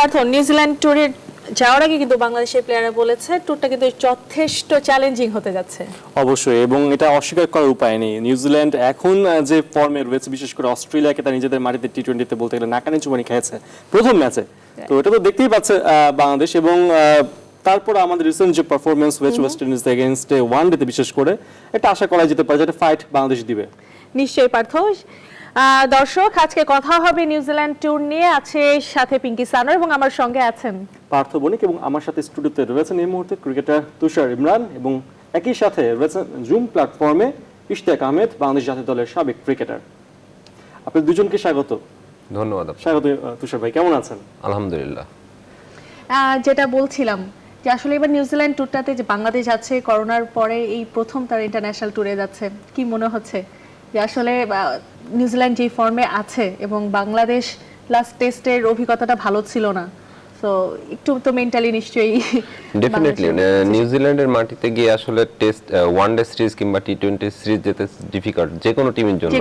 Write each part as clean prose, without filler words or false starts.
Partha, New Zealand ট্যুরে যাওয়ার আগে কিন্তু বাংলাদেশের প্লেয়াররা বলেছে ট্যুরটা কিন্তু যথেষ্ট চ্যালেঞ্জিং হতে যাচ্ছে। অবশ্যই, এবং এটা অস্বীকার করার উপায় নেই। নিউজিল্যান্ড এখন যে ফর্মে রয়েছে, বিশেষ করে অস্ট্রেলিয়াকে তার নিজেদের মাটিতে টি-20-তে বলতে গেলে নাকানি চুবানি খেয়েছে প্রথম ম্যাচে। তো এটা তো দেখতেই পাচ্ছে বাংলাদেশ, এবং তারপর আমাদের রিসেন্ট যে পারফরমেন্স ওয়েস্ট ইন্ডিজ এগেইনস্টে ওয়ানডেতে বিশেষ করে এটা আশা করা যেতে পারে যে একটা ফাইট বাংলাদেশ দিবে। নিশ্চয়ই পার্থ। দর্শক, আজকে কথা হবে নিউজিল্যান্ড ট্যুর নিয়ে। আছে সাথে পিঙ্কি সানোয়ার এবং আমার সঙ্গে আছেন পার্থ বণিক, এবং আমার সাথে স্টুডিওতে রয়েছেন এই মুহূর্তে ক্রিকেটার তুষার ইমরান, এবং একই সাথে রয়েছেন জুম প্ল্যাটফর্মে ইশতিয়াক আহমেদ, বাংলাদেশ জাতীয় দলের সাবেক ক্রিকেটার। আপনাদের দুজনকে স্বাগত। ধন্যবাদ। স্বাগত তুষার ভাই, কেমন আছেন? আলহামদুলিল্লাহ। যেটা বলছিলাম যে আসলে এবার নিউজিল্যান্ড ট্যুরটাতে যে বাংলাদেশ যাচ্ছে করোনার পরে এই প্রথম তার ইন্টারন্যাশনাল ট্যুরে যাচ্ছে, কি মনে হচ্ছে যে আসলে নিউজিল্যান্ড যে ফর্মে আছে এবং বাংলাদেশ লাস্ট টেস্টের অভিজ্ঞতাটা ভালো ছিল না, তো একটু তো মেন্টালি নিশ্চয়ই ডেফিনেটলি নিউজিল্যান্ডের মাটিতে গিয়ে আসলে টেস্ট ওয়ানডে সিরিজ কিংবা টি-20 সিরিজ যেতে ডিফিকাল্ট যে কোনো টিমের জন্য।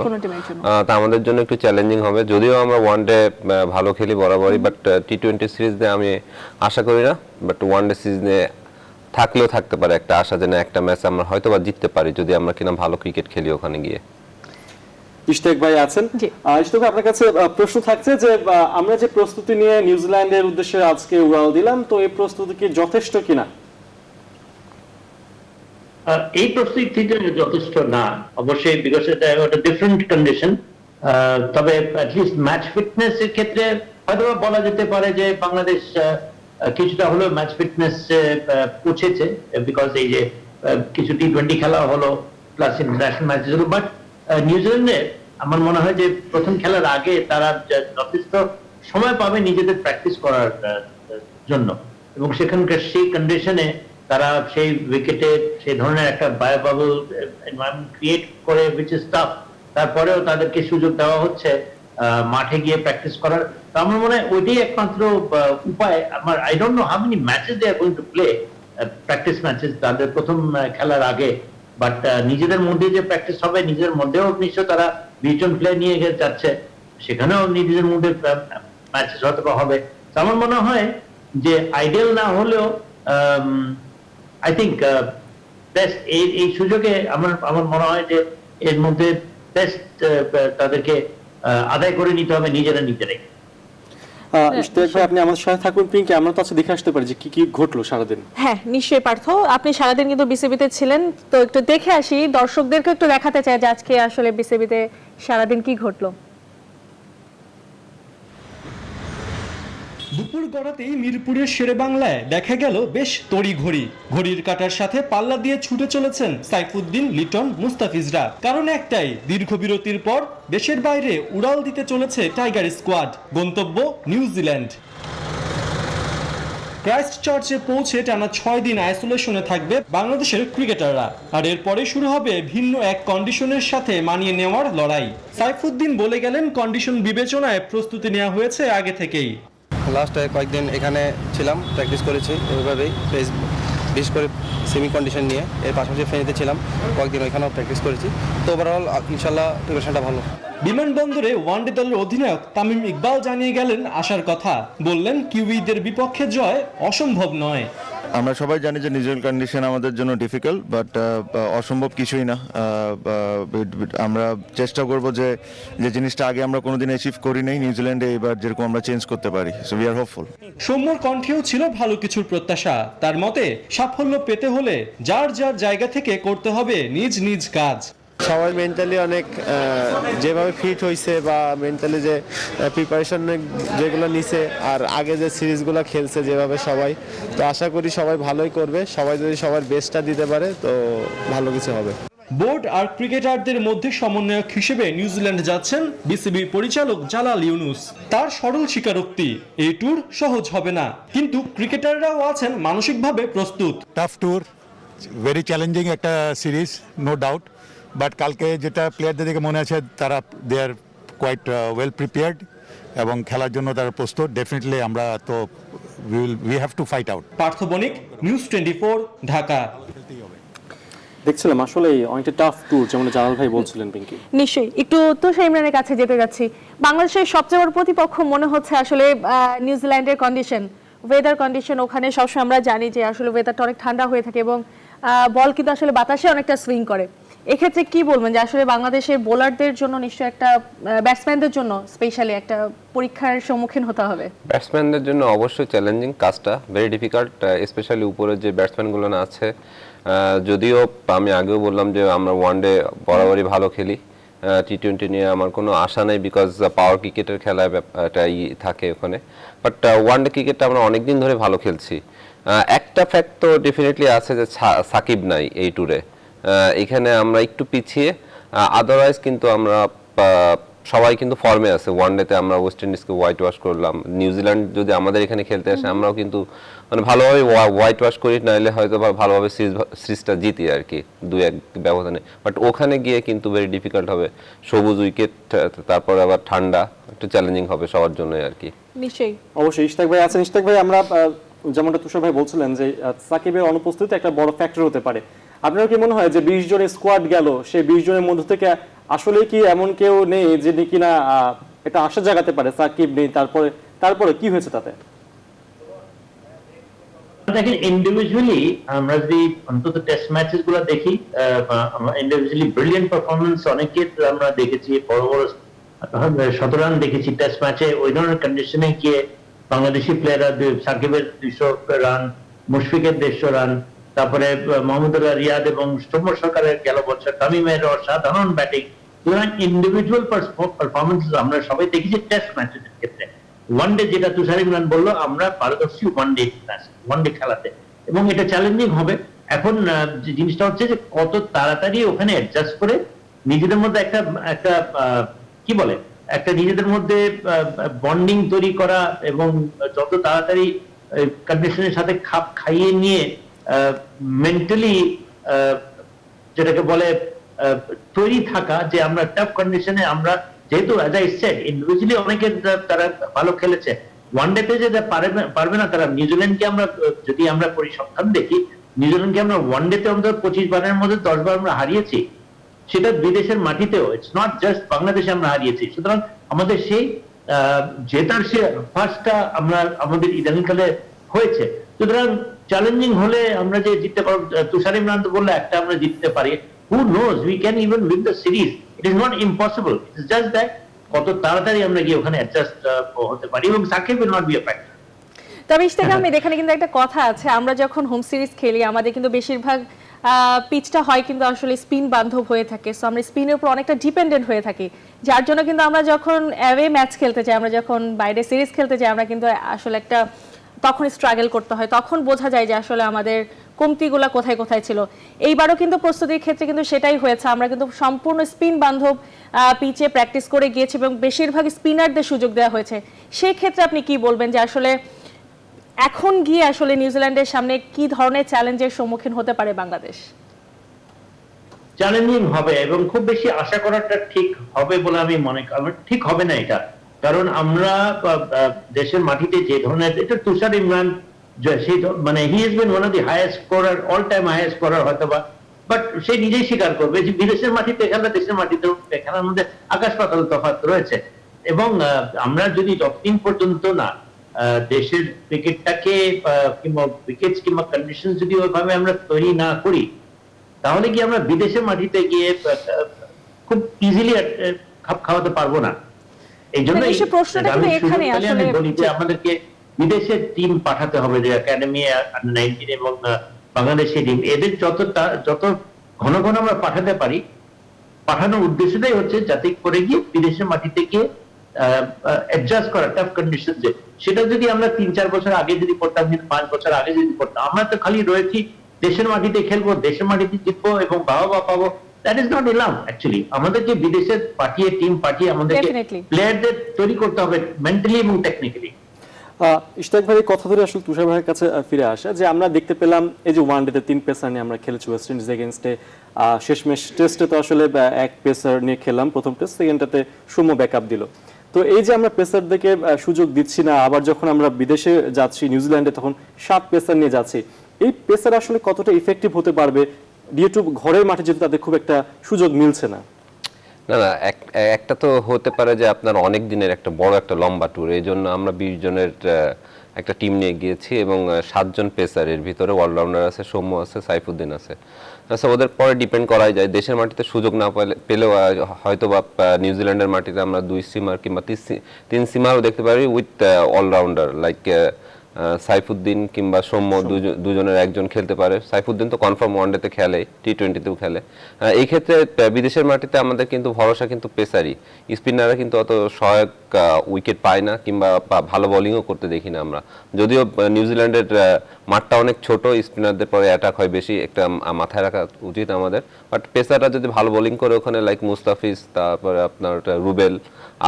তা আমাদের জন্য একটু চ্যালেঞ্জিং হবে, যদিও আমরা ওয়ানডে ভালো খেলি বরাবরই, বাট টি-20 সিরিজ নিয়ে আমি আশা করি না। বাট ওয়ানডে সিরিজ নিয়ে থাকলেও থাকতে পারে একটা আশা যে না একটা ম্যাচ আমরা হয়তো বা জিততে পারি যদি আমরা কিনা ভালো ক্রিকেট খেলি ওখানে গিয়ে। ইশতিয়াক ভাই আছেন। ইশতিয়াক ভাই, আপনার কাছে প্রশ্ন থাকছে যে আমরা যে প্রস্তুতি নিয়ে নিউজিল্যান্ডের উদ্দেশ্যে আজকে উড়াল দিলাম, তো এই প্রস্তুতি কি যথেষ্ট কিনা? এই প্রস্তুতি যথেষ্ট না অবশ্যই, বিকজ এটা একটা ডিফারেন্ট কন্ডিশন। তবে অ্যাটলিস্ট ম্যাচ ফিটনেস এর ক্ষেত্রে হয়তো বলা যেতে পারে যে বাংলাদেশ কিছুটা হলেও ম্যাচ ফিটনেস পৌঁছেছে, বিকজ এই যে কিছু টি-20 খেলা হলো প্লাস ইন্টারন্যাশনাল ম্যাচেস হলো। বাট নিউজিল্যান্ডে আমার মনে হয় যে প্রথম খেলার আগে তারা যথেষ্ট সময় পাবে নিজেদের প্র্যাকটিস করার জন্য, এবং সেখানকার সেই কন্ডিশনে তারা সেই উইকেটে সেই ধরনের একটা বায়োবাবল এনভায়রনমেন্ট ক্রিয়েট করে, উইচ ইজ টাফ। তারপরেও তাদেরকে সুযোগ দেওয়া হচ্ছে মাঠে গিয়ে প্র্যাকটিস করার। তো আমার মনে হয় ওইটাই একমাত্র উপায়। আমার I don't know how many matches they are going to play, practice matches তাদের প্রথম খেলার আগে। বাট নিজেদের মধ্যে যে প্র্যাকটিস হবে, নিজেদের মধ্যেও নিশ্চয় তারা 20 জন প্লেয়ার নিয়ে যাচ্ছে, সেখানেও নিজেদের মধ্যে ম্যাচেস হয়তো হবে। আমার মনে হয় যে আইডিয়াল না হলেও আই থিঙ্ক বেস্ট এই সুযোগে আমার মনে হয় যে এর মধ্যে বেস্ট তাদেরকে আদায় করে নিতে হবে নিজেরাই। ইশতিয়াক ভাই, আপনি আমাদের সাথে থাকুন। পিঙ্কি, আমরা তো আজকে দেখে আসতে পারি যে কি কি ঘটলো সারাদিন। হ্যাঁ নিশ্চয়ই পার্থ, আপনি সারাদিন কিন্তু বিসিবিতে ছিলেন, তো একটু দেখে আসি, দর্শকদেরকে একটু দেখাতে চাই যে আজকে আসলে বিসিবিতে সারাদিন কি ঘটলো। দুপুর গড়াতেই মিরপুরের শেরেবাংলায় দেখা গেল বেশ তড়িঘড়ি। ঘড়ির কাঁটার সাথে পাল্লা দিয়ে ছুটে চলেছেন সাইফুদ্দিন, লিটন, মুস্তাফিজরা। কারণ একটাই, দীর্ঘ বিরতির পর দেশের বাইরে উড়াল দিতে চলেছে টাইগার স্কোয়াড। গন্তব্য নিউজিল্যান্ড। ক্রাইস্ট চার্চে পৌঁছে টানা 6 দিন আইসোলেশনে থাকবে বাংলাদেশের ক্রিকেটাররা, আর এরপরে শুরু হবে ভিন্ন এক কন্ডিশনের সাথে মানিয়ে নেওয়ার লড়াই। সাইফুদ্দিন বলে গেলেন, কন্ডিশন বিবেচনায় প্রস্তুতি নেওয়া হয়েছে আগে থেকেই। লাস্ট কয়েকদিন এখানে ছিলাম, প্র্যাকটিস করেছি ওইভাবেই, বিশেষ করে সেমি কন্ডিশন নিয়ে। এর পাশাপাশি ফেনীতে ছিলাম কয়েকদিন, ওইখানেও প্র্যাকটিস করেছি। তো ওভারঅল ইনশাল্লাহ প্রিপারেশনটা ভালো। বিমানবন্দরে ওয়ানডে দলের অধিনায়ক তামিম ইকবাল জানিয়ে গেলেন আশার কথা। বললেন, কিউইদের বিপক্ষে জয় অসম্ভব নয়। আমরা সবাই জানি যে নিউজিল্যান্ড কন্ডিশন আমাদের জন্য ডিফিকাল্ট, বাট অসম্ভব কিছুই না। আমরা চেষ্টা করব যে জিনিসটা আগে আমরা কোনোদিন অ্যাচিভ করি নাই নিউজিল্যান্ডে, এবার যেরকম আমরা চেঞ্জ করতে পারি। So we are hopeful. সৌম্যর কণ্ঠেও ছিল ভালো কিছুর প্রত্যাশা। তার মতে, সাফল্য পেতে হলে যার যার জায়গা থেকে করতে হবে নিজ নিজ কাজ। সবাই মেন্টালি অনেক যেভাবে ফিট হয়েছে বা মেন্টালি যে প্রিপারেশন যেগুলো নিছে, আর আগে যে সিরিজগুলো খেলছে যেভাবে সবাই, তো আশা করি সবাই ভালোই করবে। সবাই যদি সবার বেস্টটা দিতে পারে তো ভালো কিছু হবে। বোর্ড আর ক্রিকেটারদের মধ্যে সমন্বয়ক হিসেবে নিউজিল্যান্ড যাচ্ছেন বিসিবি পরিচালক জালাল ইউনুস। তার সরল স্বীকারোক্তি, এই ট্যুর সহজ হবে না, কিন্তু ক্রিকেটাররাও আছেন মানসিকভাবে প্রস্তুত। টাফ ট্যুর, ভেরি চ্যালেঞ্জিং একটা সিরিজ, নো ডাউট। বাট কালকে যেটা প্লেয়ারদের দেখে মনে আছে, তারা দে আর কোয়াইট ওয়েল প্রিপেয়ার্ড এবং খেলার জন্য তারা প্রস্তুত। ডেফিনেটলি আমরা তো we have to fight out. Partha Banik, news 24, Dhaka. দেখছিলাম আসলে অনেকটা টাফ ট্যুর, যেমন জালাল ভাই বলছিলেন পিঙ্কি। নিশ্চয়ই একটু তুষার ইমরানের কাছে যেতে যাচ্ছি। বাংলাদেশের সবচেয়ে বড় প্রতিপক্ষ মনে হচ্ছে আসলে নিউজিল্যান্ডের কন্ডিশন, ওয়েদার কন্ডিশন। ওখানে সবসময় আমরা জানি যে আসলে ওয়েদারটা অনেক ঠান্ডা হয়ে থাকে এবং বল কিন্তু আসলে বাতাসে অনেকটা সুইং করে। এক্ষেত্রে কি বলবেন যে আসলে বাংলাদেশের বোলারদের জন্য নিশ্চয়ই একটা, ব্যাটসম্যানদের জন্য স্পেশালি একটা পরীক্ষার সম্মুখীন হতে হবে? ব্যাটসম্যানদের জন্য অবশ্যই চ্যালেঞ্জিং কাজটা, ভেরি ডিফিকাল্ট, স্পেশালি উপরে যে ব্যাটসম্যানগুলো না আছে। যদিও আমি আগেও বললাম যে আমরা ওয়ানডে বরাবরই ভালো খেলি, টি-20 নিয়ে আমার কোনো আশা নেই, বিকজ পাওয়ার ক্রিকেটের খেলায় একটা থাকে ওখানে। বাট ওয়ানডে ক্রিকেটটা আমরা অনেকদিন ধরে ভালো খেলছি। একটা ফ্যাক্ট তো ডেফিনেটলি আছে যে সাকিব নাই এই ট্যুরে, এখানে আমরা একটু পিছিয়ে, আদারওয়াইজ কিন্তু আমরা সবাই কিন্তু ফর্মে আছে। ওয়ানডেতে আমরা ওয়েস্ট ইন্ডিজকে হোয়াইট ওয়াশ করলাম, নিউজিল্যান্ড যদি আমাদের এখানে খেলতে আসে আমরাও কিন্তু মানে ভালোভাবে হোয়াইট ওয়াশ করি, নাইলে হয়তো ভালোভাবে সিরিজটা জিতি আর কি 2-1 ব্যবধানে। বাট ওখানে গিয়ে কিন্তু ভেরি ডিফিকাল্ট হবে, সবুজ উইকেট, তারপর আবার ঠান্ডা, একটু চ্যালেঞ্জিং হবে সবার জন্য আর কি। নিশ্চয়ই। অবশ্যই ইশতাক ভাই আছেন। ইশতাক ভাই, আমরা যেমনটা তুষার ভাই বলছিলেন যে সাকিবের অনুপস্থিতি একটা বড় ফ্যাক্টর হতে পারে। আপনার কি মনে হয় যে 20 জনের স্কোয়াড গেল, সেই 20 জনের মধ্য থেকে আসলে কি এমন কেউ নেই যে কিনা এটা আশা জাগাতে পারে সাকিব নেই, তারপরে কি হয়েছে তাতে? দেখেন, ইন্ডিভিজুয়ালি আমরা যদি অন্তত টেস্ট ম্যাচেস গুলো দেখি, ইন্ডিভিজুয়ালি ব্রিলিয়ান্ট পারফরমেন্স অনেকে আমরা দেখেছি, বড় বড় 100 রান দেখেছি টেস্ট ম্যাচে। ওই ধরনের কন্ডিশনে গিয়ে বাংলাদেশি প্লেয়াররা, সাকিবের 200 রান, মুশফিকের 150 রান, তারপরে মোহাম্মদুল্লাহ রিয়াদ এবং সৌম্য সরকারের গেল বছর, তামিমের অসাধারণ ব্যাটিং। সুতরাং ইন্ডিভিজুয়াল পারফরমেন্স আমরা সবাই দেখেছি টেস্ট ম্যাচের ক্ষেত্রে। ওয়ানডে যেটা তুষার ইমরান বললো, আমরা পারদর্শী ওয়ানডে খেলাতে, এবং এটা চ্যালেঞ্জিং হবে। এখন যে জিনিসটা হচ্ছে যে কত তাড়াতাড়ি ওখানে অ্যাডজাস্ট করে নিজেদের মধ্যে একটা কি বলে, একটা নিজেদের মধ্যে বন্ডিং তৈরি করা, এবং যত তাড়াতাড়ি কন্ডিশনের সাথে খাপ খাইয়ে নিয়ে মেন্টালি যেটাকে বলে তৈরি থাকা, যে আমরা টাফ কন্ডিশনে আমরা, যেহেতু অ্যাজ আই সেড ইন্ডিভিজুয়ালি অনেকে তারা ভালো খেলেছে, ওয়ানডেতে যে পারবে না তারা। নিউজিল্যান্ডকে আমরা যদি আমরা পরিসংখ্যান দেখি, নিউজিল্যান্ডকে আমরা ওয়ানডেতে অন্তত 25 বারের মধ্যে 10 বার আমরা হারিয়েছি, সেটা বিদেশের মাটিতেও, ইটস নট জাস্ট বাংলাদেশে আমরা হারিয়েছি। সুতরাং আমাদের সেই জেতার সে ফার্স্টটা আমরা আমাদের ইদানিংকালে হয়েছে। সুতরাং চ্যালেঞ্জিং হলে আমরা যে জিততে পারবো, তুষার ইমরান তো বললে একটা আমরা জিততে পারি, who knows, we can even win the series, it is not impossible, it is just that কত তাড়াতাড়ি আমরা গিয়ে ওখানে অ্যাডজাস্ট হতে পারি, এবং Shakib will not be a factor। তবে ইশতাক আহমেদ, এখানে কিন্তু একটা কথা আছে, আমরা যখন হোম সিরিজ খেলি আমাদের কিন্তু বেশিরভাগ পিচটা হয় কিন্তু আসলে স্পিন বান্ধব হয়ে থাকে, সো আমরা স্পিনের উপর অনেকটা ডিপেন্ডেন্ট হয়ে থাকি, যার জন্য কিন্তু আমরা যখন অ্যাওয়ে ম্যাচ খেলতে যাই, আমরা যখন বাইরে সিরিজ খেলতে যাই, আমরা কিন্তু আসলে একটা তখন স্ট্রাগল করতে হয়, তখন বোঝা যায় যে আসলে আমাদের কমতিগুলো কোথায় কোথায় ছিল। এইবারও কিন্তু প্রস্তুতির ক্ষেত্রে কিন্তু সেটাই হয়েছে, আমরা কিন্তু সম্পূর্ণ স্পিন বান্ধব পিচে প্র্যাকটিস করে গিয়েছি এবং বেশিরভাগ স্পিনারদের সুযোগ দেওয়া হয়েছে। সেই ক্ষেত্রে আপনি কি বলবেন যে আসলে এখন গিয়ে আসলে নিউজিল্যান্ডের সামনে কি ধরনের চ্যালেঞ্জের সম্মুখীন হতে পারে বাংলাদেশ? চ্যালেঞ্জিং হবে, এবং খুব বেশি আশা করাটা ঠিক হবে বলে আমি মনে করি, ঠিক হবে না এটা। কারণ আমরা দেশের মাটিতে যে ধরনের, এটা তুষার ইমরান সেই মানে he is bin one of the highest scorer, all time highest scorer হয়তো বা, বাট সে নিজেই স্বীকার করবে যে বিদেশের মাটিতে খেলা দেশের মাটিতে খেলার মধ্যে আকাশ পাতাল তফাৎ রয়েছে। এবং আমরা যদি যতদিন পর্যন্ত না দেশের ক্রিকেটটাকে কিংবা উইকেটস কিংবা কন্ডিশন যদি ওইভাবে আমরা তৈরি না করি, তাহলে কি আমরা বিদেশের মাটিতে গিয়ে খুব ইজিলি খাপ খাওয়াতে পারবো না। এই জন্য আমি বলি যে আমাদেরকে বিদেশের টিম পাঠাতে হবে, যে একাডেমি, আন্ডার-19 এবং বাংলাদেশের টিম, এদের যত ঘন ঘন আমরা পাঠাতে পারি, পাঠানোর উদ্দেশ্যটাই হচ্ছে যাতে করে গিয়ে বিদেশের মাটিতে গিয়ে অ্যাডজাস্ট করা টাফ কন্ডিশন। যে সেটা যদি আমরা 3-4 বছর আগে যদি করতাম, 5 বছর আগে যদি করতাম, আমরা তো খালি রয়েছি দেশের মাটিতে খেলবো, দেশের মাটিতে জিতবো এবং বাবা পাবো, that is not enough actually. আমাদেরকে বিদেশে পাঠিয়ে, টিম পাঠিয়ে আমাদেরকে প্লেয়ারদের তৈরি করতে হবে মেন্টালি এবং টেকনিক্যালি। ইশতাক ভাই কথা ধরে আসলে তুষার ভাইয়ের কাছে ফিরে আসা, যে আমরা দেখতে পেলাম এই যে ওয়ানডেতে 3 পেসার নিয়ে আমরা খেলেছি ওয়েস্ট ইন্ডিজ এগেইনস্টে, শেষমেশ টেস্টে তো আসলে 1 পেসার নিয়ে খেললাম, প্রথম টেস্ট, সেকেন্ডটাতে সৌম্য ব্যাকআপ দিল। তো এই যে আমরা পেসারদেরকে সুযোগ দিচ্ছি না, আবার যখন আমরা বিদেশে যাচ্ছি নিউজিল্যান্ডে তখন 7 পেসার নিয়ে যাচ্ছি, এই পেসার আসলে কতটা ইফেক্টিভ হতে পারবে ডিউ টু ঘরের মাঠে যেহেতু তাদের খুব একটা সুযোগ মিলছে না। না না একটা তো হতে পারে যে আপনার অনেক দিনের একটা বড় একটা লম্বা ট্যুর, এই জন্য আমরা 20 জনের একটা টিম নিয়ে গিয়েছি এবং 7 জন পেসার, এর ভিতরে অলরাউন্ডার আছে, সৌম্য আছে, সাইফুদ্দিন আছে। আচ্ছা, ওদের পরে ডিপেন্ড করাই যায়, দেশের মাটিতে সুযোগ না পেলেও হয়তো বা নিউজিল্যান্ডের মাটিতে আমরা 2 সিমার কিংবা 3 সিমারও দেখতে পারি উইথ অলরাউন্ডার লাইক সাইফুদ্দিন কিংবা সৌম্য, দুজনের একজন খেলতে পারে। সাইফুদ্দিন তো কনফার্ম ওয়ানডেতে খেলে, টি-20তেও খেলে। এই ক্ষেত্রে বিদেশের মাটিতে আমাদের কিন্তু ভরসা কিন্তু পেসারই, স্পিনাররা কিন্তু অত সহায়ক উইকেট পায় না কিংবা ভালো বোলিংও করতে দেখি না আমরা। যদিও নিউজিল্যান্ডের মাঠটা অনেক ছোট, স্পিনারদের পরে অ্যাটাক হয় বেশি, একটা মাথায় রাখা উচিত আমাদের। বাট পেসাররা যদি ভালো বোলিং করে ওখানে লাইক মুস্তাফিজ, তারপরে আপনার রুবেল,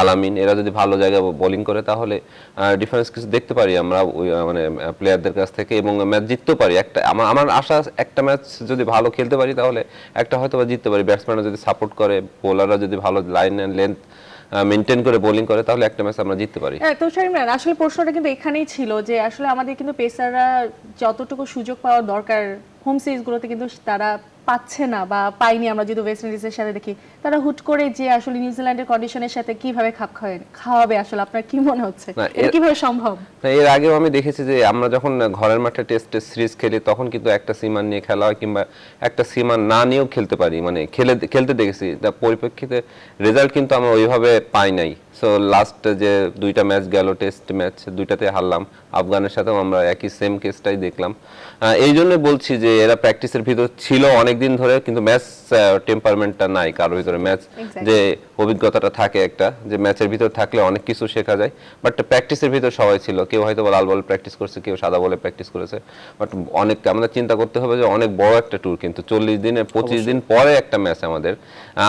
আলামিন, এরা যদি ভালো জায়গায় বোলিং করে তাহলে ডিফারেন্স কিছু দেখতে পারি আমরা মানে প্লেয়ারদের কাছ থেকে এবং ম্যাচ জিততেও পারি। একটা আমার আশা, একটা ম্যাচ যদি ভালো খেলতে পারি তাহলে একটা হয়তো বা জিততে পারি। ব্যাটসম্যানরা যদি সাপোর্ট করে, বোলাররা যদি ভালো লাইন অ্যান্ড লেন্থ মেনটেন করে বোলিং করে তাহলে একটা ম্যাচ আমরা জিততে পারি। তো শারমিন, আসলে প্রশ্নটা কিন্তু এখানেই ছিল যে আসলে আমাদের কিন্তু পেসাররা যতটুকু সুযোগ পাওয়ার দরকার হোম সিরিজগুলোতে কিন্তু তারা পাচ্ছে না বা পাইনি। আমরা যদি ওয়েস্ট ইন্ডিজের সাথে দেখি, তারা হুট করে যে আসলে নিউজিল্যান্ডের কন্ডিশনের সাথে কিভাবে খাপ খাওয়াবে, আসলে আপনার কি মনে হচ্ছে এটা কিভাবে সম্ভব? এর আগেও আমি দেখেছি যে আমরা যখন ঘরের মাঠে টেস্ট সিরিজ খেলি তখন কিন্তু একটা সীমা নিয়ে খেলা হয় কিংবা একটা সীমা না নিয়েও খেলতে পারি, মানে খেলতে দেখেছি। তার পরিপ্রেক্ষিতে রেজাল্ট কিন্তু আমরা ওইভাবে পাই নাই। সো লাস্ট যে 2টা ম্যাচ গেল, টেস্ট ম্যাচ 2টাতে হারলাম, আফগানের সাথেও আমরা একই সেম কেসটাই দেখলাম। এই জন্য বলছি যে এরা প্র্যাকটিসের ভিতর ছিল অনেকদিন ধরে, কিন্তু ম্যাচ টেম্পারমেন্টটা নাই কারোর ভিতরে। ম্যাচ যে অভিজ্ঞতাটা থাকে একটা, যে ম্যাচের ভিতর থাকলে অনেক কিছু শেখা যায়, বাট প্র্যাকটিসের ভিতর সবাই ছিল। কেউ হয়তো লাল বল প্র্যাকটিস করছে, কেউ সাদা বলে প্র্যাকটিস করেছে। বাট অনেক আমাদের চিন্তা করতে হবে যে অনেক বড় একটা ট্যুর, কিন্তু 40 দিনে 25 দিন পরে একটা ম্যাচ আমাদের।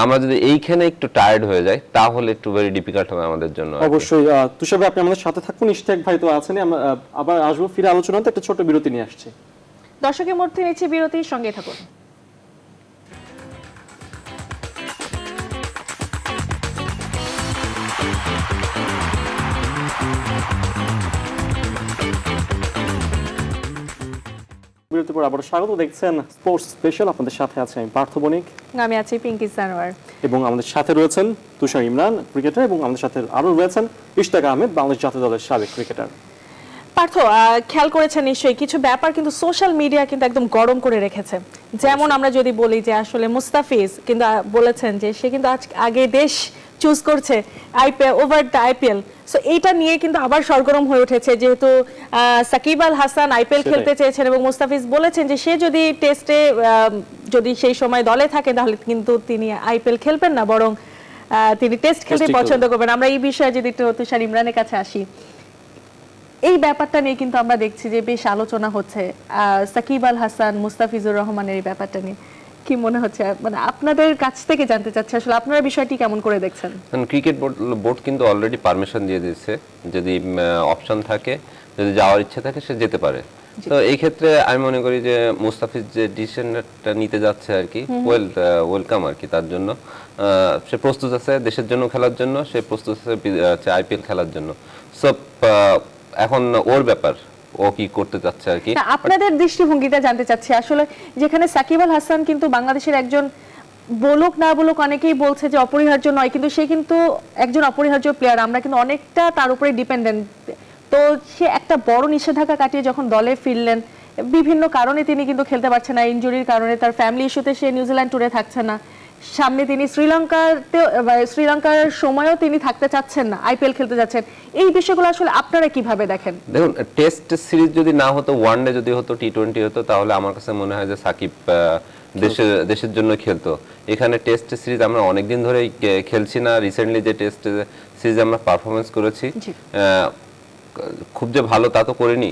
আমরা যদি এইখানে একটু টায়ার্ড হয়ে যাই তাহলে একটু ভেরি ডিফিকাল্ট হবে আমাদের জন্য। অবশ্যই তুষার ভাই, আপনি আমাদের সাথে থাকুন, ইশতিয়াক ভাই তো আছেন। আমরা আবার আসবো ফিরে আলোচনাতে, একটা ছোট বিরতি নিয়ে আসছি। দর্শকের মধ্যে নিচ্ছে বিরতির সঙ্গে থাকুন। বিরতির পর আবার স্বাগত, দেখছেন স্পোর্টস স্পেশাল। আপনাদের সাথে আছে আমি পার্থ বণিক, আমি আছি পিঙ্কি সানোয়ার, এবং আমাদের সাথে রয়েছেন তুষার ইমরান, ক্রিকেটার, এবং আমাদের সাথে আরো রয়েছেন ইশতিয়াক আহমেদ, বাংলাদেশ জাতীয় দলের সাবেক ক্রিকেটার। পার্থ, খেয়াল করেছেন নিশ্চয়ই কিছু ব্যাপার কিন্তু সোশ্যাল মিডিয়া কিন্তু একদম গরম করে রেখেছে। যেমন আমরা যদি বলি যে আসলে মুস্তাফিজ কিন্তু বলেছেন যে সে কিন্তু আগে দেশ চুজ করছে IPL over the IPL. So এইটা নিয়ে কিন্তু আবার সরগরম হয়ে উঠেছে, যেহেতু সাকিব আল হাসান আইপিএল খেলতে চেয়েছেন এবং মুস্তাফিজ বলেছেন যে সে যদি টেস্টে যদি সেই সময় দলে থাকে তাহলে কিন্তু তিনি আইপিএল খেলবেন না, বরং তিনি টেস্ট খেলতে পছন্দ করবেন। আমরা এই বিষয়ে যদি একটু তুষার ইমরানের কাছে আসি, এই ব্যাপারটা নিয়ে কিন্তু আমরা দেখছি যে বেশ আলোচনা হচ্ছে সাকিব আল হাসান, মুস্তাফিজুর রহমানের এই ব্যাপারটা নিয়ে কি মনে হচ্ছে? মানে আপনাদের কাছ থেকে জানতে চাচ্ছি আসলে আপনারা বিষয়টি কেমন করে দেখছেন? ক্রিকেট বোর্ড কিন্তু অলরেডি পারমিশন দিয়ে দিয়েছে, যদি অপশন থাকে, যদি যাওয়ার ইচ্ছা থাকে সে যেতে পারে। তো এই ক্ষেত্রে আমি মনে করি যে মুস্তাফিজ যে ডিসিশনটা নিতে যাচ্ছে আর কি ওয়েলকাম আর কি, তার জন্য সে প্রস্তুত আছে দেশের জন্য খেলার জন্য, সে প্রস্তুত আছে আইপিএল খেলার জন্য। সব এখন ওর ব্যাপার, ও কি করতে চাচ্ছে আর কি। আপনাদের দৃষ্টিভঙ্গিটা জানতে চাচ্ছি আসলে, যেখানে সাকিব আল হাসান কিন্তু বাংলাদেশের একজন, বলুক না বলুক অনেকেই বলছে যে অপরিহার্য নয়, কিন্তু সে কিন্তু একজন অপরিহার্য প্লেয়ার, আমরা কিন্তু অনেকটা তার উপরে ডিপেন্ডেন্ট। তো সে একটা বড় নিষেধাজ্ঞা কাটিয়ে যখন দলে ফিরলেন, বিভিন্ন কারণে তিনি কিন্তু খেলতে পারছেন না, ইনজুরির কারণে, তার ফ্যামিলি ইস্যুতে সে নিউজিল্যান্ড ট্যুরে থাকছে না, সামনে তিনি শ্রীলঙ্কার সময়ও তিনি থাকতে চাচ্ছেন না, আইপিএল খেলতে যাচ্ছেন। এই বিষয়গুলো আসলে আপনারা কিভাবে দেখেন? দেখুন, টেস্ট সিরিজ যদি না হতো, ওয়ানডে যদি হতো, টি-20 হতো, তাহলে আমার কাছে মনে হয় যে সাকিব দেশের জন্য খেলতো। এখানে টেস্ট সিরিজ আমরা অনেকদিন ধরেই খেলছি না, রিসেন্টলি যে টেস্ট সিরিজ আমরা পারফরমেন্স করেছি খুব যে ভালো তা তো করিনি,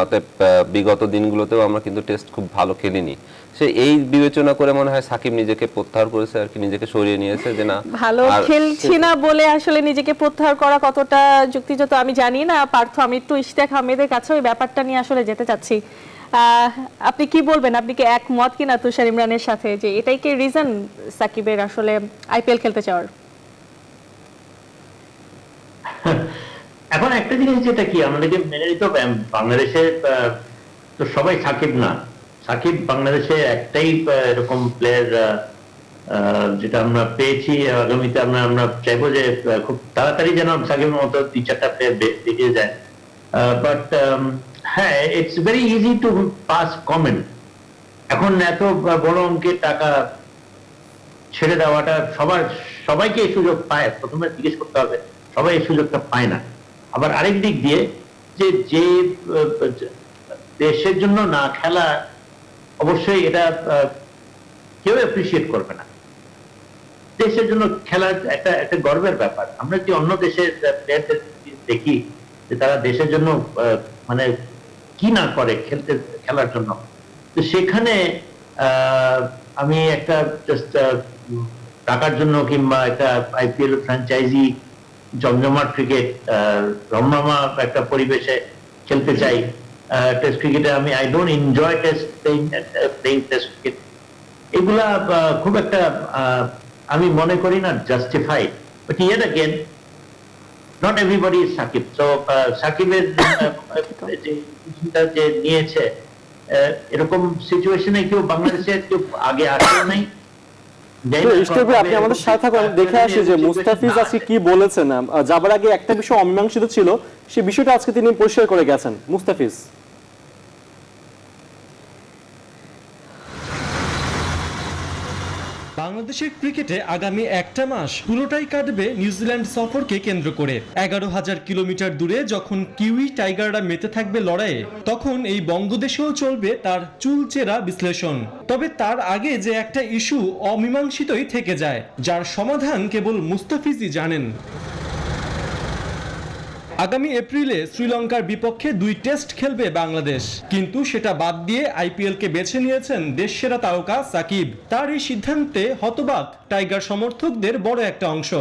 অতএব বিগত দিনগুলোতেও আমরা কিন্তু টেস্ট খুব ভালো খেলিনি। সে এই বিবেচনা করে মনে হয় সাকিব নিজেকে প্রত্যাহার করেছে আর কি, নিজেকে সরিয়ে নিয়েছে যে না ভালো খেলছি না বলে আসলে নিজেকে প্রত্যাহার করা কতটা যুক্তিযুক্ত আমি জানি না। পার্থ, আমি একটু ইশতিয়াক আহমেদের কাছে ওই ব্যাপারটা নিয়ে আসলে যেতে চাচ্ছি। আপনি কি বলবেন? আপনি কি একমত কিনা তুষার ইমরানের সাথে যে এটাই কি রিজন সাকিবের আসলে আইপিএল খেলতে চাওয়ার? এখন একটা জিনিস যেটা কি আমাদেরকে মেনে নিতে হবে, বাংলাদেশের তো সবাই সাকিব না, সাকিব বাংলাদেশে একটাই এরকম প্লেয়ার যেটা আমরা পেয়েছি। আগামীতে আমরা চাইবো যে খুব তাড়াতাড়ি যেন সাকিবের মতো 2-4টা প্লেয়ার বেরিয়ে যায়। বাট হ্যাঁ, it's very easy to pass comment. এখন এত বড় অঙ্কের টাকা ছেড়ে দেওয়াটা সবাইকে এই সুযোগ পায়, প্রথমে জিজ্ঞেস করতে হবে, সবাই এই সুযোগটা পায় না। আবার আরেক দিক দিয়ে যে দেশের জন্য না খেলা, অবশ্যই এটা কেউ অ্যাপ্রিসিয়েট করবে না। দেশের জন্য খেলা একটা গর্বের ব্যাপার। আমরা যে অন্য দেশের প্লেয়ারদের দেখি যে তারা দেশের জন্য মানে কি না করে খেলার জন্য, তো সেখানে আমি একটা জাস্ট টাকার জন্য কিংবা একটা আইপিএল ফ্র্যাঞ্চাইজি জমজমাট ক্রিকেট রমরমা একটা পরিবেশে খেলতে চাই। টেস্ট ক্রিকেটে I don't enjoy playing test cricket. এগুলা খুব একটা আমি মনে করি না justified. But yet again not everybody is Shakib. So সাকিবের যে নিয়েছে, এরকম সিচুয়েশনে কেউ বাংলাদেশে কেউ আগে আসেও নাই। আপনি আমাদের সাথে থাকুন, দেখে আসি যে মুস্তাফিজ আজকে কি বলেছেন। যাবার আগে একটা বিষয় অমীমাংসিত ছিল, সেই বিষয়টা আজকে তিনি পরিষ্কার করে গেছেন। মুস্তাফিজ, বাংলাদেশের ক্রিকেটে আগামী একটা মাস পুরোটাই কাটবে নিউজিল্যান্ড সফরকে কেন্দ্র করে। 11,000 কিলোমিটার দূরে যখন কিউই টাইগাররা মেতে থাকবে লড়াইয়ে, তখন এই বঙ্গদেশেও চলবে তার চুলচেরা বিশ্লেষণ। তবে তার আগে যে একটা ইস্যু অমীমাংসিতই থেকে যায়, যার সমাধান কেবল মুস্তাফিজই জানেন। আগামী এপ্রিলে শ্রীলঙ্কার বিপক্ষে 2 টেস্ট খেলবে বাংলাদেশ, কিন্তু সেটা বাদ দিয়ে আইপিএলকে বেছে নিয়েছেন দেশসেরা তারকা সাকিব। তার এই সিদ্ধান্তে হতবাক টাইগার সমর্থকদের বড় একটা অংশ।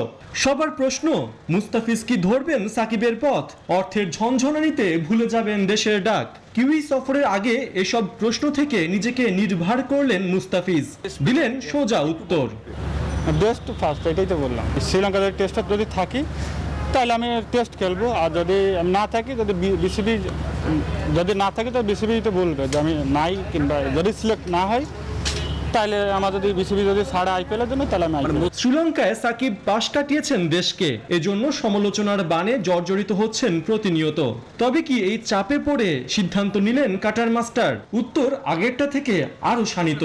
সবার প্রশ্ন, মুস্তাফিজ কি ধরবেন সাকিবের পথ? অর্থের ঝনঝনানিতে ভুলে যাবেন দেশের ডাক? কিউই সফরের আগে এসব প্রশ্ন থেকে নিজেকে নির্ভার করলেন মুস্তাফিজ, দিলেন সোজা উত্তর। বেস্ট ফার্স্ট, এটাই তো বললাম। শ্রীলঙ্কার টেস্টটা যদি থাকি তাহলে আমি টেস্ট খেলবো, আর যদি না থাকি, যদি বিসিবি যদি না থাকে তো বিসিবি তো বলবে যে আমি নাই, কিংবা যদি সিলেক্ট না হয় তাহলে আমার যদি বিসিবি যদি ছাড়ে আইপিএলের জন্য, তাহলে আমি শ্রীলঙ্কায় সাকিব পাশ কাটিয়েছেন দেশকে, এজন্য সমালোচনার বানে জর্জরিত হচ্ছেন প্রতিনিয়ত। তবে কি এই চাপে পড়ে সিদ্ধান্ত নিলেন কাটার মাস্টার? উত্তর আগেরটা থেকে আরো শানিত।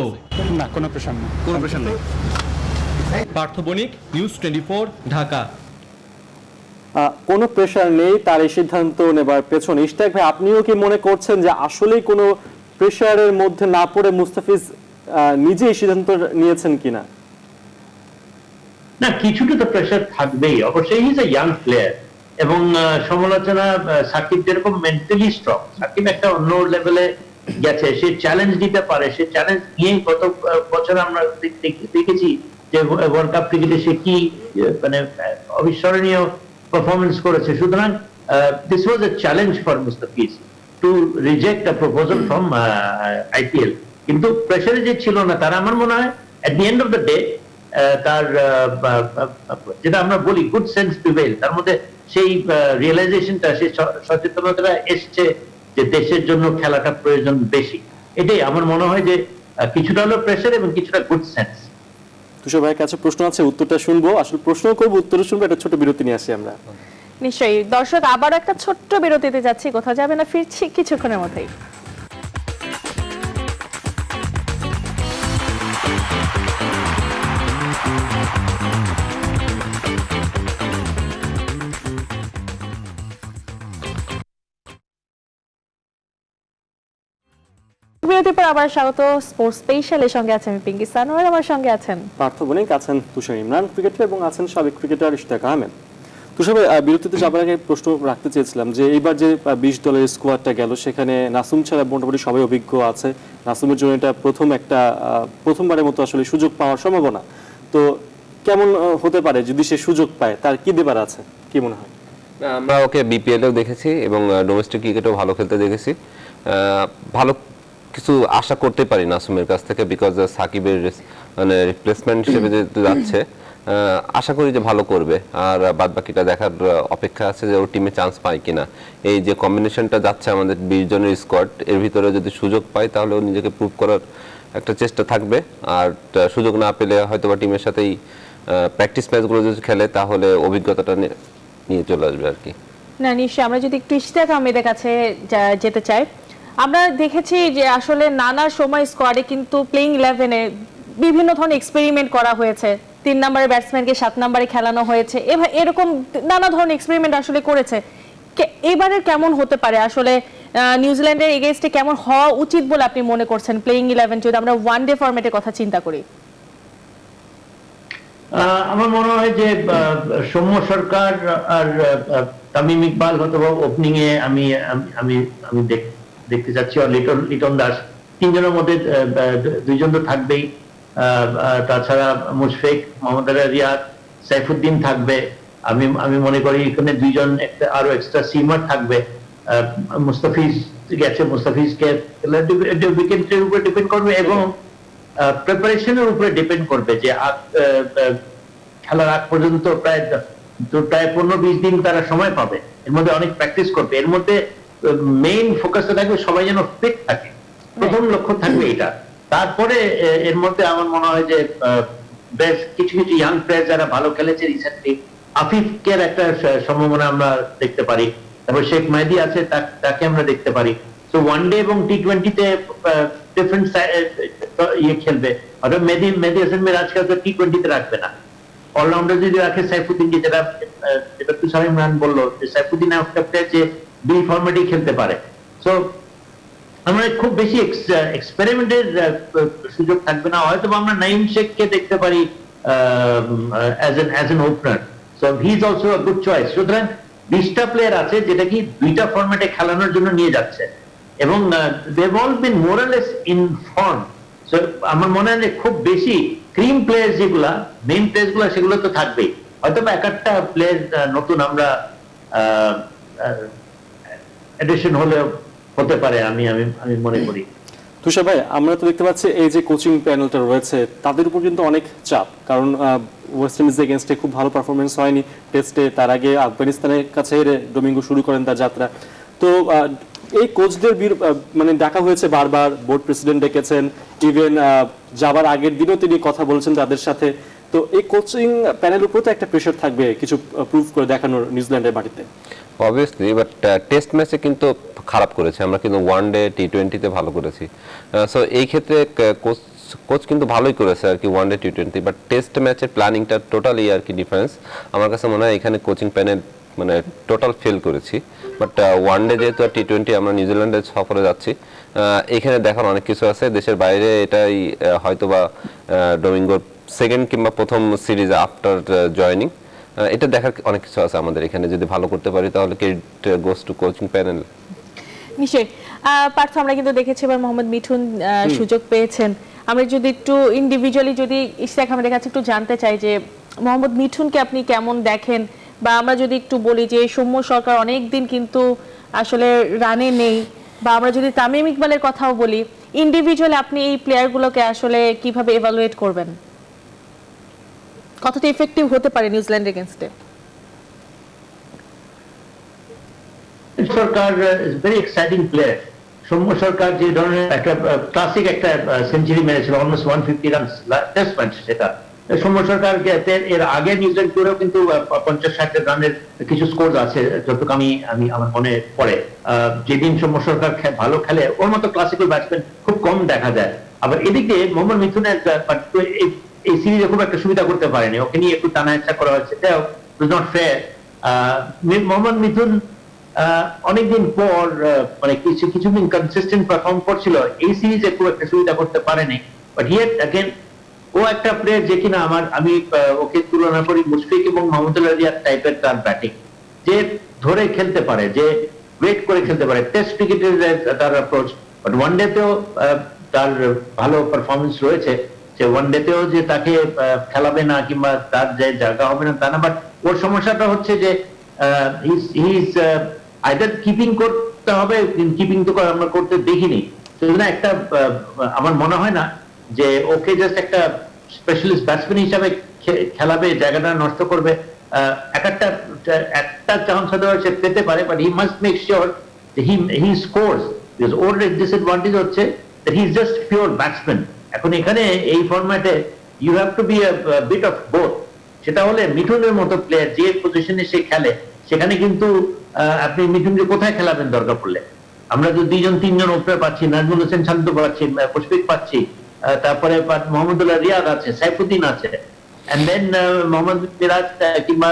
না, কোনো প্রেশার নেই, কোনো প্রেশার নেই। পার্থ বণিক, নিউজ 24, ঢাকা। কোনো প্রেশার নেই তার এই সিদ্ধান্ত নেবার পেছনে। ইশতাক ভাই, আপনিও কি মনে করছেন যে আসলেই কোনো প্রেশারের মধ্যে না পড়ে মুস্তাফিজ নিজেই সিদ্ধান্ত নিয়েছেন কিনা? না, কিছুটা তো প্রেশার থাকবেই অবশ্যই। ইজ এ ইয়াং প্লেয়ার, এবং সমালোচনা, সাকিব যেরকম মেন্টালি স্ট্রং, সাকিব একটা অন্য লেভেলে গেছে, সে চ্যালেঞ্জ দিতে পারে। সে চ্যালেঞ্জ নিয়ে গত বছর আমরা দেখেছি যে ওয়ার্ল্ড কাপ ক্রিকেটে সে কি মানে অবিস্মরণীয় পারফরমেন্স করেছে। সুতরাং this was a challenge for Mustafiz to reject a proposal from IPL. কিন্তু প্রেশারে যে ছিল না তারা, আমার মনে হয় at the end of the day তার যেটা আমরা বলি গুড সেন্স প্রিভেইল, তার মধ্যে সেই রিয়েলাইজেশনটা, সেই সচেতনতাটা এসছে যে দেশের জন্য খেলাটা প্রয়োজন বেশি। এটাই আমার মনে হয় যে কিছুটা হলো প্রেশার এবং কিছুটা গুড সেন্স। তুষার ভাইয়ের কাছে প্রশ্ন আছে, উত্তরটা শুনবো। আসলে প্রশ্ন করবো, উত্তরও শুনবো। একটা ছোট বিরতি নিয়ে আসি আমরা। নিশ্চয়ই দর্শক, আবার একটা ছোট্ট বিরতিতে যাচ্ছি, কোথাও যাবে না, ফিরছি কিছুক্ষণের মধ্যেই। বিরতির পর আবার স্বাগত স্পোর্টস স্পেশালের সঙ্গে আছেন আমি পিঙ্কি সানোয়ার, আমার সঙ্গে আছেন পার্থ বণিক, আছেন তুষার ইমরান ক্রিকেটার, এবং আছেন সাবেক ক্রিকেটার ইশতাক আহমেদ। তুষার ভাই, বিরতিতে যাবার আগে প্রশ্ন রাখতে চেয়েছিলাম যে এইবার যে 20 দলের স্কোয়াডটা গেল, সেখানে নাসুম ছাড়া মোটামুটি সবাই অভিজ্ঞ আছে। নাসুমের জন্য এটা প্রথমবারের মতো আসলে সুযোগ পাওয়ার সম্ভাবনা। তো কেমন হতে পারে যদি সে সুযোগ পায়? তার কি দেবার আছে, কি মনে হয়? আমরা ওকে বিপিএলেও দেখেছি এবং ডোমেস্টিক ক্রিকেটেও ভালো খেলতে দেখেছি। ভালো কিছু আশা করতে পারি নাসুমের কাছ থেকে, বিকজ সাকিবের মানে রিপ্লেসমেন্ট হিসেবে যে যাচ্ছে আশা করি যে ভালো করবে, আর বাদ বাকিটা দেখার অপেক্ষা আছে যে ওর টিমে চান্স পায় কিনা। এই যে কম্বিনেশনটা যাচ্ছে আমাদের 20 জনের স্কোয়াড, এর ভিতরে যদি সুযোগ পায় তাহলে ও নিজেকে প্রুভ করার একটা চেষ্টা থাকবে, আর সুযোগ না পেলে হয়তোবা টিমের সাথেই প্র্যাকটিস ম্যাচগুলো যদি খেলে তাহলে অভিজ্ঞতাটা নিয়ে চলে আসবে আর কি। না নিশ্চয়ই, আমরা যদি একটু ইশতিয়াক আহমেদের কাছে যেতে চাই, আমরা দেখেছি যে আসলে নানা সময় স্কোয়াডে কিন্তু প্লেইং 11-এ বিভিন্ন ধরনের এক্সপেরিমেন্ট করা হয়েছে। 3 নম্বরের ব্যাটসম্যানকে 7 নম্বরে খেলানো হয়েছে, এরকম নানা ধরনের এক্সপেরিমেন্ট আসলে করেছে। এবারে কেমন হতে পারে আসলে নিউজিল্যান্ডের এগেইনস্টে কেমন হওয়া উচিত বলে আপনি মনে করছেন প্লেইং 11 যদি আমরা ওয়ান ডে ফরম্যাটের কথা চিন্তা করি? আমার মনে হয় যে সৌম্য সরকার আর তামিম ইকবাল হয়তো ওপেনিং এ আমি আমি আমি দেখতে চাচ্ছি, আর লিটন দাস, তিনজনের মধ্যে দুইজন তো থাকবেই। তাছাড়া মুশফিক, মোহাম্মদ রিয়াদ, সাইফুদ্দিন থাকবে। আমি মনে করি এখানে দুইজন আরো এক্সট্রা সিমার থাকবে। মুস্তাফিজ গেছে, মুস্তাফিজকে উইকেটের উপরে ডিপেন্ড করবে এবং প্রিপারেশনের উপরে ডিপেন্ড করবে যে খেলার আগ পর্যন্ত প্রায় 15-20 দিন তারা সময় পাবে, এর মধ্যে অনেক প্র্যাকটিস করবে। এর মধ্যে মেইন ফোকাসটা থাকবে সবাই যেন ফিট থাকে, প্রথম লক্ষ্য থাকবে এটা। তারপরে এর মধ্যে আমার মনে হয় যে বেশ কিছু কিছু ইয়াং প্লেয়ার যারা ভালো খেলেছে রিসেন্টলি, আফিফকে একটা সম্ভাবনা আমরা দেখতে পারি, তারপর শেখ মেহেদী আছে, তাকে আমরা দেখতে পারি। তো ওয়ান ডে এবং টি20-তে ডিফারেন্ট ইয়ে খেলবে, হয়তো মেহেদী হাসান মিরাজকে হয়তো টি20-তে রাখবে না। অলরাউন্ডার যদি রাখে সাইফুদ্দিনকে, যেটা তুষার ইমরান বললো যে সাইফুদ্দিন একটা প্লেয়ার যে দুই ফরম্যাটেই খেলতে পারে। সো আমরা খুব বেশি এক্সপেরিমেন্টের সুযোগ থাকবে না, হয়তো আমরা নাইম শেখকে দেখতে পারি as an opener. So he is also a good choice. সুতরাং 20টা প্লেয়ার আছে যেটা কি দুইটা ফরম্যাটে খেলানোর জন্য নিয়ে যাচ্ছে, এবং they've all been more or less in form. So আমার মনে হয় খুব বেশি ক্রিম প্লেয়ার যেগুলা, মেইন প্লেয়ার গুলা, সেগুলো তো থাকবেই। হয়তো বা একটা প্লেয়ার নতুন আমরা এডিশন হতে পারে, আমি মনে করি। তুষার ভাই, আমরা তো দেখতে পাচ্ছি এই যে কোচিং প্যানেলটা রয়েছে তাদের উপর কিন্তু অনেক চাপ, কারণ ওয়েস্ট ইন্ডিজের এগেনস্টে খুব ভালো পারফরমেন্স হয়নি টেস্টে, তার আগে আফগানিস্তানের কাছে হেরে ডোমিঙ্গো শুরু করেন তার যাত্রা। তো এই কোচদের মানে ডাকা হয়েছে বারবার, বোর্ড প্রেসিডেন্ট ডেকেছেন, ইভেন যাবার আগের দিনও তিনি কথা বলেছেন তাদের সাথে। তো এই কোচিং প্যানেলের উপর তো একটা প্রেশার থাকবে কিছু প্রুভ করে দেখানোর নিউজিল্যান্ডের মাটিতে। অবভিয়াসলি, বাট টেস্ট ম্যাচে কিন্তু খারাপ করেছে আমরা, কিন্তু ওয়ান ডে টি20-তে ভালো করেছি। সো এই ক্ষেত্রে কোচ কিন্তু ভালোই করেছে আর কি one day T20, but test ম্যাচের প্ল্যানিংটা টোটালি আর কি ডিফারেন্স। আমার কাছে মনে হয় এখানে কোচিং প্যানেল মানে টোটাল ফেল করেছি। বাট ওয়ান ডে যেহেতু আর টি20 আমরা নিউজিল্যান্ডে সফরে যাচ্ছি, এখানে দেখার অনেক কিছু আছে দেশের বাইরে। এটাই হয়তোবা ডোমিঙ্গোর সেকেন্ড কিংবা প্রথম সিরিজ আফটার জয়নিং, এটা দেখার অনেক কিছু আছে আমাদের এখানে। যদি ভালো করতে পারি তাহলে credit goes to coaching panel. নিশ্চয়ই পার্থ, আমরা কিন্তু দেখেছি এবার মোহাম্মদ মিঠুন সুযোগ পেয়েছেন। আমরা যদি একটু ইন্ডিভিজুয়ালি যদি ইশতিয়াক আমাদের কাছে একটু জানতে চাই যে মোহাম্মদ মিঠুনকে আপনি কেমন দেখেন, বা আমরা যদি একটু বলি যে সৌম্য সরকার অনেক দিন কিন্তু আসলে রানে নেই, বা আমরা যদি তামিম ইকবালের কথাও বলি, ইন্ডিভিজুয়ালি আপনি এই প্লেয়ারগুলোকে আসলে কিভাবে এভালুয়েট করবেন, কতটা ইফেক্টিভ হতে পারে নিউজিল্যান্ড এগেইনস্টে? Sarkar is very exciting player. Soumya Sarkar যে ধরনের একটা ক্লাসিক একটা সেঞ্চুরি মেরেছিল, অলমোস্ট 150 রানস টেস্ট ম্যাচ, সেটা সৌম্য সরকার এর আগে নিউজিল্যান্ড টুরেও কিন্তু 50-60 রানের কিছু স্কোর আছে যতটুকু আমার মনে পড়ে। যেদিন সৌম্য সরকার ভালো খেলে, ওর মতো ক্লাসিক্যাল ব্যাটসম্যান খুব কম দেখা যায়। আবার এদিকে মোহাম্মদ মিথুনের এই সিরিজে খুব একটা সুবিধা করতে পারেনি, ওকে নিয়ে একটু টানা ইচ্ছা করা হয়েছে, নট ফেয়ার। মোহাম্মদ মিথুন অনেকদিন পর মানে কিছুদিন কনসিস্টেন্ট পারফর্ম করছিল, এই সিরিজে খুব একটা সুবিধা করতে পারেনি। বাট হিয়ার अगेन ও একটা প্লেয়ার যে কিনা আমি ওকে তুলনা করি মুশফিক এবং মোহাম্মদ রিয়াদ টাইপের তার ব্যাটিং, যে ধরে খেলতে পারে, যে ওয়েট করে খেলতে পারে। টেস্ট ক্রিকেটের তার অ্যাপ্রোচ, বাট ওয়ান ডেতেও তার ভালো পারফরমেন্স রয়েছে। যে ওয়ান ডেতেও যে তাকে খেলাবে না কিংবা তার যে জায়গা হবে না তা না, বাট ওর সমস্যাটা হচ্ছে যে হি ইজ আইদার কিপিং করতে হবে, কিপিং তো আমরা করতে দেখিনি। সেজন্য একটা আমার মনে হয় না যে ওকে জাস্ট একটা স্পেশালিস্ট ব্যাটসম্যান হিসাবে খেলাবে, জায়গাটা নষ্ট করবে, একটা চান্স হয়তো সে পেতে পারে, but he must make sure he scores, because or disadvantage হচ্ছে that he is just pure batsman. এখন এখানে এই ফরম্যাটে you have to be a bit of both. সেটা হলে মিঠুনের মতো প্লেয়ার যে পজিশনে সে খেলে, সেখানে কিন্তু আপনি মিঠুনকে কোথায় খেলাবেন দরকার পড়লে? আমরা তো 2-3 ওপেনার পাচ্ছি, নাজমুল হোসেন শান্ত পাচ্ছি, মুশফিক পাচ্ছি, তারপরে মোহাম্মদুল্লাহ রিয়াদ আছে, সাইফুদ্দিন আছে, এন্ড দেন মোহাম্মদ মিরাজ কিংবা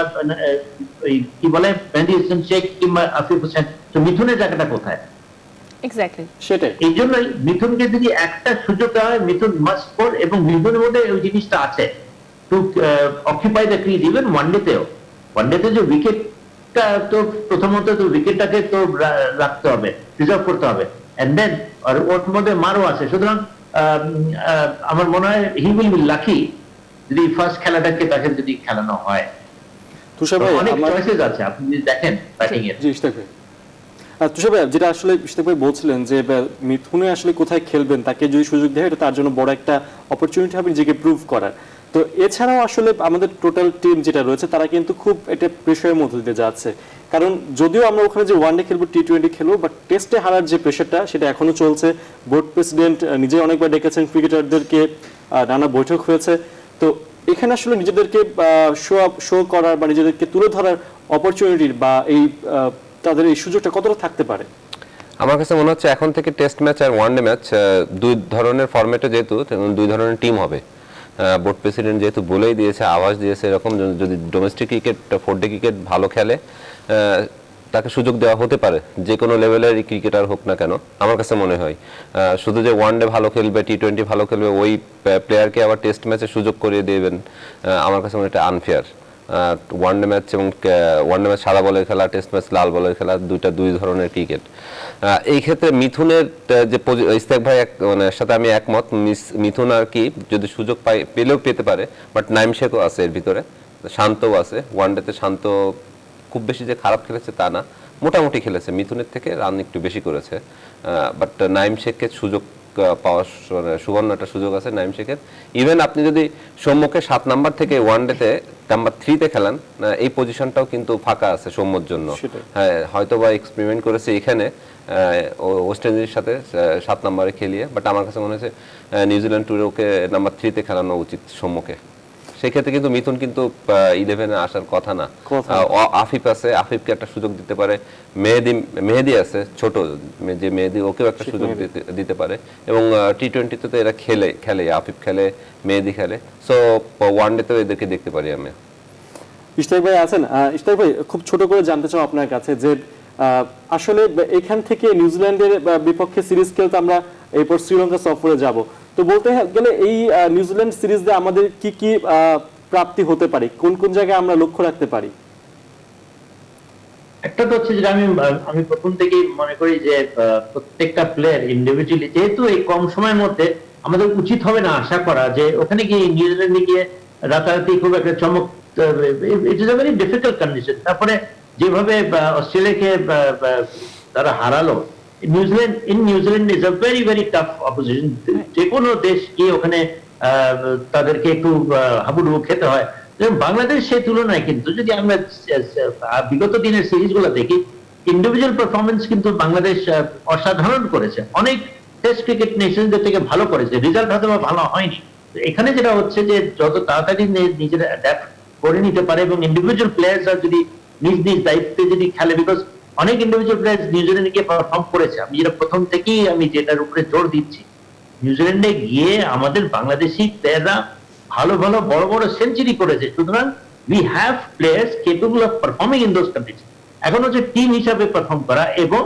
কি বলে মেহেদী হাসান শেখ কিংবা আফিফ হোসেন। তো মিঠুনের জায়গাটা কোথায়? এক্স্যাক্টলি সেটাই। এই জন্যই মিঠুনকে যদি একটা সুযোগ দেওয়া হয়, মিঠুন মাস্ট স্কোর, এবং মিঠুনের মধ্যে ওই জিনিসটা আছে to occupy the crease. Even ওয়ানডেতে যে উইকেটটা, তো প্রথমত তো উইকেটটাকে তো রাখতে হবে, রিজার্ভ করতে হবে, এন্ড দেন ওর মধ্যে মারও আছে। সুতরাং আমার মনে হয় হি উইল বি লাকি যদি ফার্স্ট খেলাটাকে তাকে যদি খেলানো হয়। তুষার ভাই, অনেক চয়েসেস আছে, আপনি যদি দেখেন ব্যাটিং এর। জি ইশতাক ভাই, তুষার ভাই, যেটা আসলে ইশতাক ভাই বলছিলেন যে মিঠুনে আসলে কোথায় খেলবেন, তাকে যদি সুযোগ দেয় এটা তার জন্য বড় একটা অপরচুনিটি হবে নিজেকে প্রুভ করার। তো এছাড়াও আসলে আমাদের টোটাল টিম যেটা রয়েছে তারা কিন্তু খুব এটা প্রেশারের মধ্যে দিয়ে যাচ্ছে, কারণ যদিও আমরা ওখানে যে ওয়ানডে খেলবো, টি-20 খেলবো, বাট টেস্টে হারার যে প্রেশারটা সেটা এখনো চলছে। বোর্ড প্রেসিডেন্ট নিজে অনেকবার ডেকেছেন ক্রিকেটারদেরকে, নানা বৈঠক হয়েছে। তো এখানে আসলে নিজেদেরকে শো করার বা নিজেদেরকে তুলে ধরার অপরচুনিটির বা এই তাদের এই সুযোগটা কতটা থাকতে পারে? আমার কাছে মনে হচ্ছে এখন থেকে টেস্ট ম্যাচ আর ওয়ানডে ম্যাচ দুই ধরনের ফরম্যাটে, যেহেতু দুই ধরনের টিম হবে। বোর্ড প্রেসিডেন্ট যেহেতু বলেই দিয়েছে, আওয়াজ দিয়েছে, এরকম যদি ডোমেস্টিক ক্রিকেট, 4 ডে ক্রিকেট ভালো খেলে, তাকে সুযোগ দেওয়া হতে পারে, যে কোনো লেভেলের ক্রিকেটার হোক না কেন। আমার কাছে মনে হয় শুধু যে ওয়ানডে ভালো খেলবে, টি-20 ভালো খেলবে, ওই প্লেয়ারকে আবার টেস্ট ম্যাচে সুযোগ করিয়ে দেবেন, আমার কাছে মনে হয় এটা আনফেয়ার। ওয়ানডে ম্যাচ এবং ওয়ানডে ম্যাচ সাদা বলের খেলা, টেস্ট ম্যাচ লাল বলের খেলা, দুই ধরনের ক্রিকেট। এই ক্ষেত্রে মিথুনের যে ইশতাক ভাই মানে সাথে আমি একমত, মিথুন আর কি যদি সুযোগ পেলেও পেতে পারে, বাট নাইম শেখও আছে এর ভিতরে, শান্তও আছে। ওয়ানডেতে শান্ত খুব বেশি যে খারাপ খেলেছে তা না, মোটামুটি খেলেছে, মিথুনের থেকে রান একটু বেশি করেছে, বাট নাইম শেখকে সুযোগ পাওয়ার সুবর্ণ একটা সুযোগ আছে নাইম শেখের। ইভেন আপনি যদি সৌম্যকে 7 নাম্বার থেকে ওয়ানডেতে নাম্বার 3-তে খেলান, এই পজিশনটাও কিন্তু ফাঁকা আছে সৌম্যর জন্য। হ্যাঁ, হয়তো বা এক্সপেরিমেন্ট করেছে এখানে ওয়েস্ট ইন্ডিজের সাথে 7 নাম্বারে খেলিয়ে, বাট আমার কাছে মনে হচ্ছে নিউজিল্যান্ড ট্যুরে ওকে নাম্বার 3-তে খেলানো উচিত সৌম্যকে। সেক্ষেত্রে কিন্তু মিথুন কিন্তু 11-এ আসার কথা না। আফিফ আছে, আফিফকে একটা সুযোগ দিতে পারে। মেহেদি আছে ছোট, যে মেহেদি, ওকেও একটা সুযোগ দিতে পারে। এবং টি-20-তে তো এরা খেলে, আফিফ খেলে, মেহেদি খেলে, সো ওয়ানডেতেও এদেরকে দেখতে পারি আমি। ইশতাক ভাই আছেন? ইশতাক ভাই, খুব ছোট করে জানতে চাও আপনার কাছে যে আসলে এখান থেকে নিউজিল্যান্ডের বিপক্ষে সিরিজ খেলতে আমরা এরপর শ্রীলঙ্কা সফরে যাব, তো বলতে গেলে এই নিউজিল্যান্ড সিরিজ দিয়ে আমাদের কি কি প্রাপ্তি হতে পারে, কোন কোন জায়গায় আমরা লক্ষ্য রাখতে পারি? একটা তো হচ্ছে যে আমি প্রথম থেকেই মনে করি যে প্রত্যেকটা প্লেয়ার ইন্ডিভিজুয়ালি, যেহেতু এই কম সময়ের মধ্যে আমাদের উচিত হবে না আশা করা যে ওখানে গিয়ে নিউজিল্যান্ডে গিয়ে রাতারাতি খুব একটা চমক, it is a very difficult condition. তারপরে যেভাবে অস্ট্রেলিয়াকে তারা হারালো, New Zealand is a very very tough opposition. যে কোনো দেশ গিয়ে ওখানে তাদেরকে একটু হাবুডুবু খেতে হয়। বাংলাদেশ সেই তুলনায় কিন্তু যদি আমরা বিগত দিনের সিরিজগুলো দেখি, ইন্ডিভিজুয়াল পারফরমেন্স কিন্তু বাংলাদেশ অসাধারণ করেছে, অনেক টেস্ট ক্রিকেট নেশনদের থেকে ভালো করেছে, রেজাল্ট হয়তো ভালো হয়নি। এখানে যেটা হচ্ছে যে যত তাড়াতাড়ি নিজেরা অ্যাডাপ্ট করে নিতে পারে এবং ইন্ডিভিজুয়াল প্লেয়ার্সরা যদি নিজ নিজ দায়িত্বে যদি খেলে, বিকজ অনেক ইন্ডিভিজুয়াল প্লেয়ার্স নিউজিল্যান্ডে গিয়ে পারফর্ম করেছে। আমি যেটা প্রথম থেকেই আমি যেটার উপরে জোর দিচ্ছি, নিউজিল্যান্ডে গিয়ে আমাদের বাংলাদেশি প্লেয়াররা ভালো ভালো বড় বড় সেঞ্চুরি করেছে। সুতরাং we have players capable of performing in those countries. এখন হচ্ছে টিম হিসাবে পারফর্ম করা এবং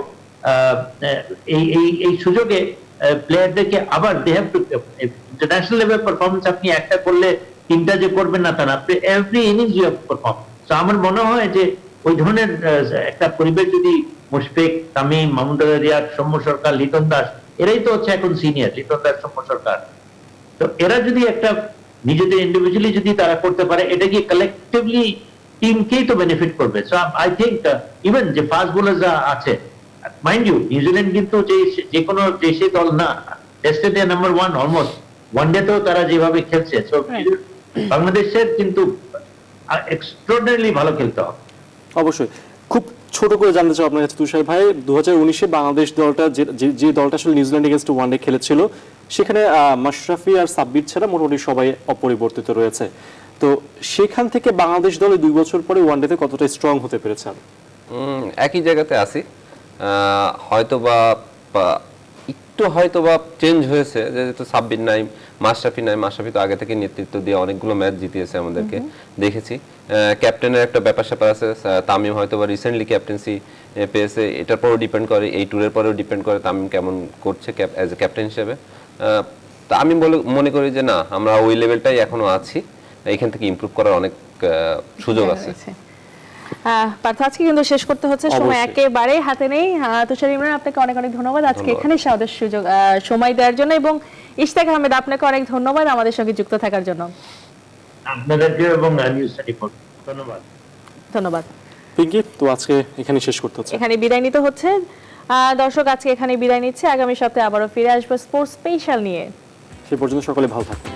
এই সুযোগে প্লেয়ারদেরকে আবার they have to international level performance. আপনি একটা করলে 3টা যে করবেন না তা না, আপনি every innings you have perform. তো আমার মনে হয় যে ওই ধরনের একটা পরিবেশ যদি মুশফিক, তামিম, মাহমুদুল্লাহ রিয়াদ, সৌম্য সরকার, লিটন দাস, এরাই তো হচ্ছে এখন সিনিয়র, লিটন দাস, সৌম্য সরকার, তো এরা যদি একটা নিজেদের ইন্ডিভিজুয়ালি যদি তারা করতে পারে, এটা কি কালেকটিভলি টিমকেই তো বেনিফিট করবে। সো আই থিঙ্ক ইভেন যে ফাস্ট বোলার আছে, মাইন্ড ইউ, নিউজিল্যান্ড কিন্তু যে কোনো দেশে দল না, টেস্টে দে নাম্বার 1 অলমোস্ট, ওয়ানডেতেও তারা যেভাবে খেলছে। সো বাংলাদেশের কিন্তু এক্সট্রাঅর্ডিনারিলি ভালো খেলতে হবে। অবশ্যই। খুব ছোট করে জানতে চাই আপনার কাছে তুষার ভাই, 2019-এ বাংলাদেশ দলটা যে দলটা আসলে নিউজিল্যান্ড এগেইনস্ট ওয়ানডে খেলেছিল, সেখানে মাশরাফি আর সাব্বির ছাড়া মোটামুটি সবাই অপরিবর্তিত রয়েছে। তো সেখান থেকে বাংলাদেশ দলে 2 বছর পরে ওয়ানডেতে কতটা স্ট্রং হতে পেরেছে? একই জায়গাতে আছি, হয়তোবা একটু হয়তোবা চেঞ্জ হয়েছে, যেহেতু সাব্বির নাই, মাশরাফি তো আগে থেকে নেতৃত্ব দিয়ে অনেকগুলো ম্যাচ জিতিয়েছে আমাদেরকে, দেখেছি। ক্যাপ্টেনের একটা ব্যাপার স্যাপার আছে, তামিম হয়তোবা রিসেন্টলি ক্যাপ্টেন্সি পেয়েছে, এটার পরেও ডিপেন্ড করে, এই ট্যুরের পরেও ডিপেন্ড করে তামিম কেমন করছে অ্যাজ এ ক্যাপ্টেন হিসেবে। তা আমি মনে করি যে না, আমরা ওই লেভেলটাই এখনো আছি, এখান থেকে ইমপ্রুভ করার অনেক সুযোগ আছে। পার্থ, আজকে কিন্তু শেষ করতে হচ্ছে, সময় অবশ্যই। একেবারে হাতে নেই। তুষার, ইমরান, আপনাকে অনেক অনেক ধন্যবাদ আজকে এখানে আমাদের সময় দেওয়ার জন্য, এবং ইশতাক আহমেদ, আপনাকে অনেক ধন্যবাদ আমাদের সঙ্গে যুক্ত থাকার জন্য। আপনাদেরকে এবং নিউজ 24 ধন্যবাদ। ধন্যবাদ পিঙ্কি, তো আজকে এখানে শেষ করতে হচ্ছে, এখানে বিদায় নিতে হচ্ছে। দর্শক, আজকে এখানে বিদায় নিচ্ছে, আগামী সপ্তাহে আবারও ফিরে আসবো স্পোর্টস স্পেশাল নিয়ে। সেই পর্যন্ত সকলে ভালো থাকবেন।